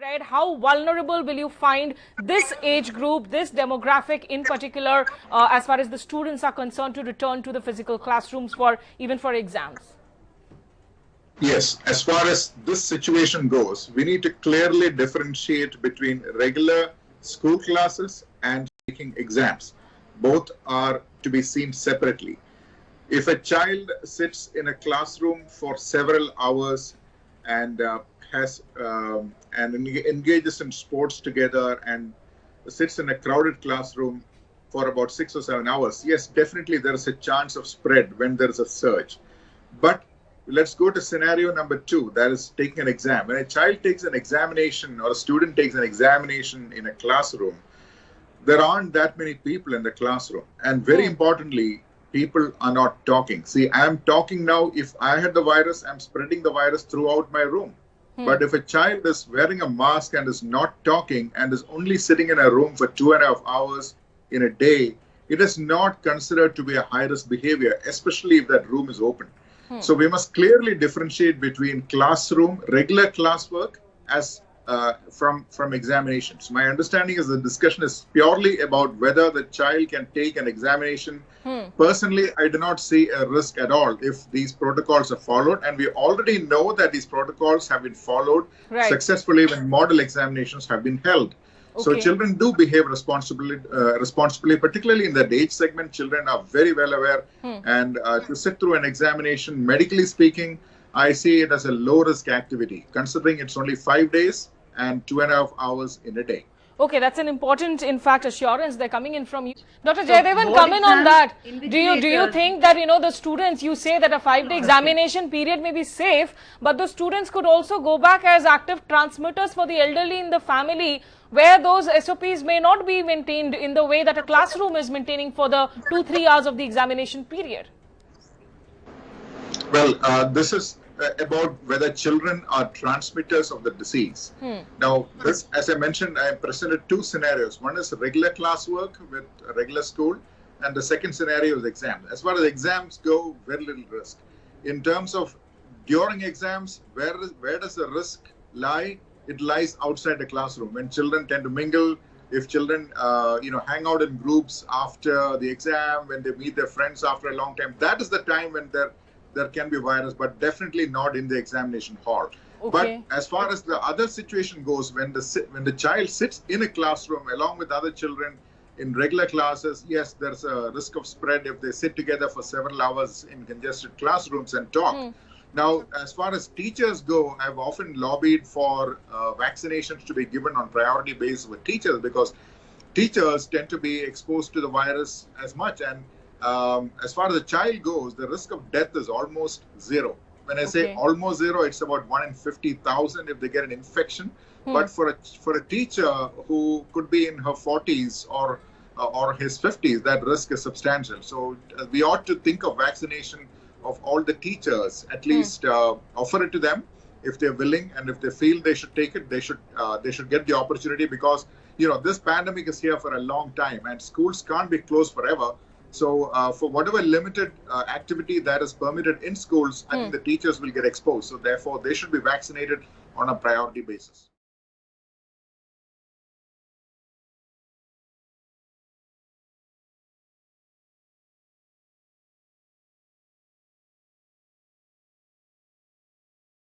spread, how vulnerable will you find this age group, this demographic in particular, as far as the students are concerned, to return to the physical classrooms for even for exams? Yes, as far as this situation goes, we need to clearly differentiate between regular school classes and taking exams. Both are to be seen separately. If a child sits in a classroom for several hours and engages in sports together and sits in a crowded classroom for about 6 or 7 hours, yes, definitely there is a chance of spread when there is a surge. But let's go to scenario number 2, that is taking an exam. When a child takes an examination or a student takes an examination in a classroom, there aren't that many people in the classroom. And very importantly, people are not talking. See, I'm talking now. If I had the virus, I'm spreading the virus throughout my room. But if a child is wearing a mask and is not talking and is only sitting in a room for 2.5 hours in a day, it is not considered to be a high-risk behavior, especially if that room is open. So we must clearly differentiate between classroom, regular classwork as from examinations. My understanding is the discussion is purely about whether the child can take an examination. Personally, I do not see a risk at all if these protocols are followed, and we already know that these protocols have been followed successfully when model examinations have been held. So children do behave responsibly, particularly in that age segment. Children are very well aware, and to sit through an examination, medically speaking, I see it as a low-risk activity, considering it's only 5 days and 2.5 hours in a day. Okay, that's an important, in fact, assurance they're coming in from you. Dr. Jayadevan, come in on that. Do you think that, the students, you say that a 5-day examination period may be safe, but the students could also go back as active transmitters for the elderly in the family, where those SOPs may not be maintained in the way that a classroom is maintaining for the 2-3 hours of the examination period? Well, this is about whether children are transmitters of the disease. Now, this, as I mentioned, I presented 2 scenarios. One is regular classwork with a regular school, and the second scenario is exams. As far as exams go, very little risk. In terms of during exams, where does the risk lie? It lies outside the classroom. When children tend to mingle, if children hang out in groups after the exam, when they meet their friends after a long time, that is the time when there can be virus, but definitely not in the examination hall. But as far as the other situation goes, when the child sits in a classroom along with other children in regular classes, yes, there's a risk of spread if they sit together for several hours in congested classrooms and talk. Now, as far as teachers go, I've often lobbied for vaccinations to be given on priority basis with teachers, because teachers tend to be exposed to the virus as much. And as far as the child goes, the risk of death is almost zero. When I say almost zero, it's about 1 in 50,000 if they get an infection. But for a teacher who could be in her 40s or his 50s, that risk is substantial. So we ought to think of vaccination of all the teachers, at least offer it to them if they're willing, and if they feel they should take it, they should get the opportunity, because this pandemic is here for a long time and schools can't be closed forever. So for whatever limited activity that is permitted in schools, I think the teachers will get exposed. So therefore, they should be vaccinated on a priority basis.